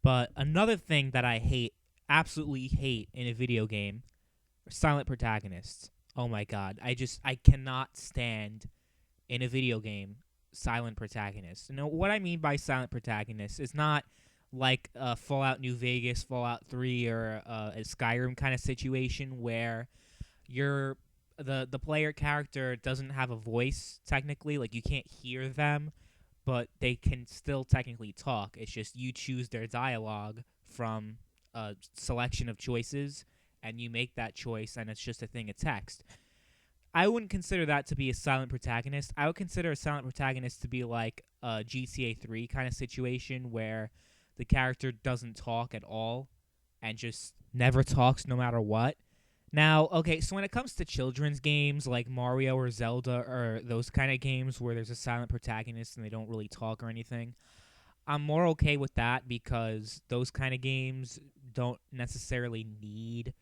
But another thing that I hate, absolutely hate in a video game, are silent protagonists. Oh my god, I cannot stand in a video game silent protagonists. You know what I mean by silent protagonists is not like a Fallout New Vegas, Fallout 3, or a Skyrim kind of situation where you're the player character doesn't have a voice technically, like you can't hear them, but they can still technically talk. It's just you choose their dialogue from a selection of choices, and you make that choice, and it's just a thing of text. I wouldn't consider that to be a silent protagonist. I would consider a silent protagonist to be like a GTA 3 kind of situation where the character doesn't talk at all and just never talks no matter what. Now, okay, so when it comes to children's games like Mario or Zelda or those kind of games where there's a silent protagonist and they don't really talk or anything, I'm more okay with that because those kind of games don't necessarily need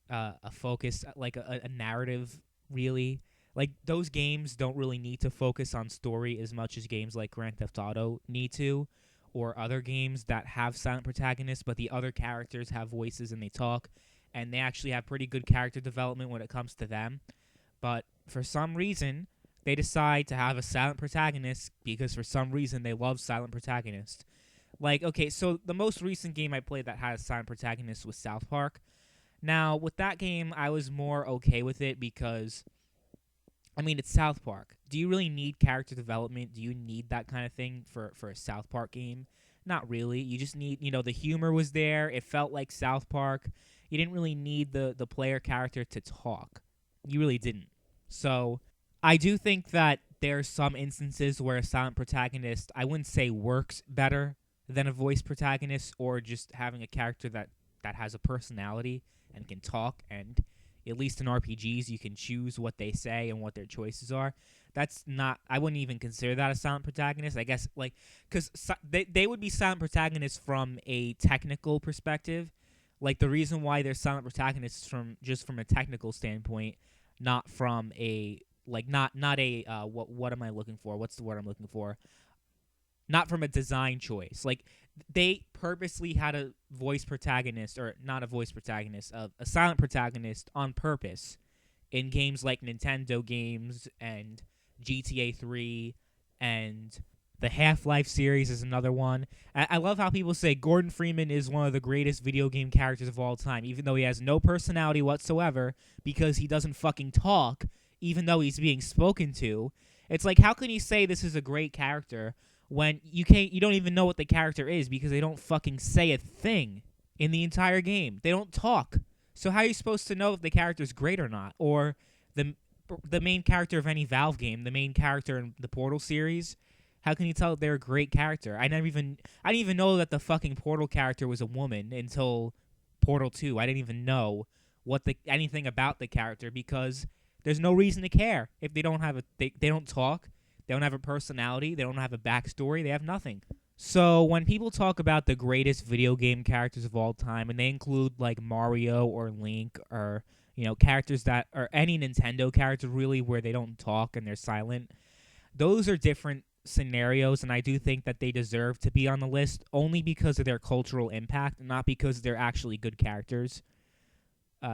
a focus, like a narrative, really. Like, those games don't really need to focus on story as much as games like Grand Theft Auto need to, or other games that have silent protagonists, but the other characters have voices and they talk, and they actually have pretty good character development when it comes to them. But for some reason, they decide to have a silent protagonist because for some reason they love silent protagonists. Like, okay, so the most recent game I played that had a silent protagonist was South Park. Now, with that game, I was more okay with it because, I mean, it's South Park. Do you really need character development? Do you need that kind of thing for a South Park game? Not really. You just need, the humor was there. It felt like South Park. You didn't really need the player character to talk. You really didn't. So, I do think that there are some instances where a silent protagonist, I wouldn't say works better than a voice protagonist, or just having a character that has a personality and can talk, and at least in RPGs you can choose what they say and what their choices are. That's not, I wouldn't even consider that a silent protagonist. I guess, like, because they would be silent protagonists from a technical perspective. Like, the reason why they're silent protagonists from a technical standpoint, not from a, like, not a what am I looking for? What's the word I'm looking for? Not from a design choice. Like, they purposely had a voice protagonist, or not a voice protagonist, a silent protagonist on purpose in games like Nintendo games and GTA 3 and the Half-Life series is another one. I love how people say Gordon Freeman is one of the greatest video game characters of all time, even though he has no personality whatsoever because he doesn't fucking talk, even though he's being spoken to. It's like, how can you say this is a great character when you don't even know what the character is because they don't fucking say a thing in the entire game. They don't talk. So how are you supposed to know if the character's great or not? Or the main character of any Valve game, the main character in the Portal series, how can you tell if they're a great character? I didn't even know that the fucking Portal character was a woman until Portal 2. I didn't even know anything about the character because there's no reason to care if they don't have they don't talk. They don't have a personality. They don't have a backstory. They have nothing. So when people talk about the greatest video game characters of all time, and they include like Mario or Link or, characters that are any Nintendo character really where they don't talk and they're silent, those are different scenarios, and I do think that they deserve to be on the list only because of their cultural impact, not because they're actually good characters.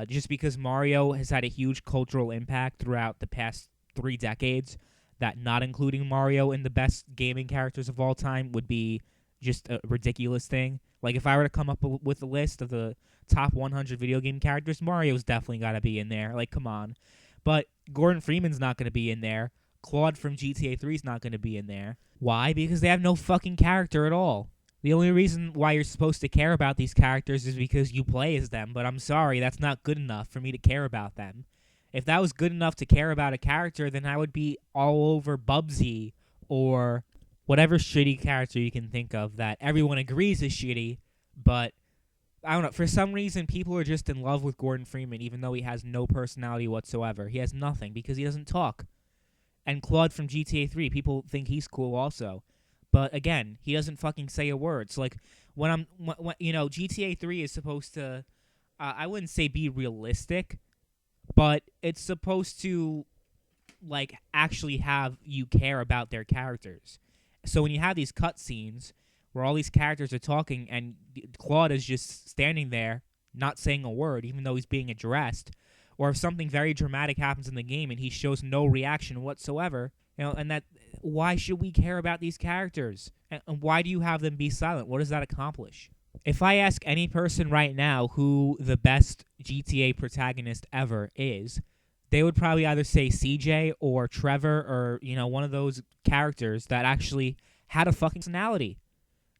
Just because Mario has had a huge cultural impact throughout the past 3 decades, that not including Mario in the best gaming characters of all time would be just a ridiculous thing. Like, if I were to come up with a list of the top 100 video game characters, Mario's definitely got to be in there. Like, come on. But Gordon Freeman's not going to be in there. Claude from GTA 3 is not going to be in there. Why? Because they have no fucking character at all. The only reason why you're supposed to care about these characters is because you play as them, but I'm sorry, that's not good enough for me to care about them. If that was good enough to care about a character, then I would be all over Bubsy or whatever shitty character you can think of that everyone agrees is shitty, but I don't know. For some reason, people are just in love with Gordon Freeman, even though he has no personality whatsoever. He has nothing because he doesn't talk. And Claude from GTA 3, people think he's cool also. But again, he doesn't fucking say a word. So, like, when GTA 3 is supposed to, I wouldn't say be realistic, but it's supposed to, like, actually have you care about their characters. So when you have these cutscenes where all these characters are talking and Claude is just standing there not saying a word even though he's being addressed, or if something very dramatic happens in the game and he shows no reaction whatsoever, and that, why should we care about these characters? And why do you have them be silent? What does that accomplish? If I ask any person right now who the best GTA protagonist ever is, they would probably either say CJ or Trevor, or, one of those characters that actually had a fucking personality.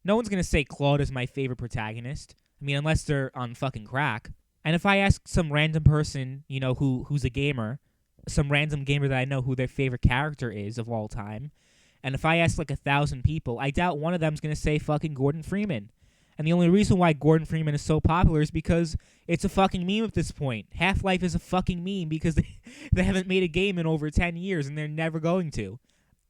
No one's going to say Claude is my favorite protagonist. I mean, unless they're on fucking crack. And if I ask some random person, who's a gamer, some random gamer that I know who their favorite character is of all time, and if I ask like 1,000 people, I doubt one of them's going to say fucking Gordon Freeman. And the only reason why Gordon Freeman is so popular is because it's a fucking meme at this point. Half-Life is a fucking meme because they haven't made a game in over 10 years and they're never going to.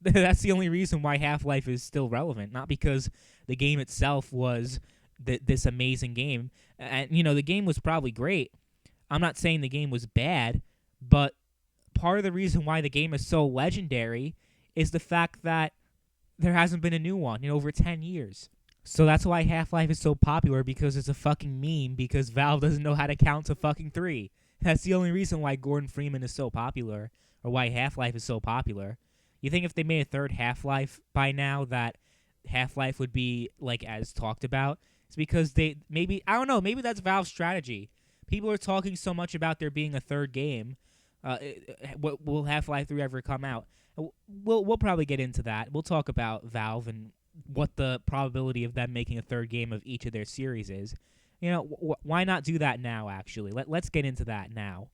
That's the only reason why Half-Life is still relevant, not because the game itself was this amazing game. And, the game was probably great. I'm not saying the game was bad, but part of the reason why the game is so legendary is the fact that there hasn't been a new one in over 10 years. So that's why Half-Life is so popular, because it's a fucking meme, because Valve doesn't know how to count to fucking 3. That's the only reason why Gordon Freeman is so popular, or why Half-Life is so popular. You think if they made a third Half-Life by now that Half-Life would be, like, as talked about? It's because maybe that's Valve's strategy. People are talking so much about there being a third game. Will Half-Life 3 ever come out? We'll probably get into that. We'll talk about Valve and what the probability of them making a third game of each of their series is. Why not do that now, actually? Let's get into that now.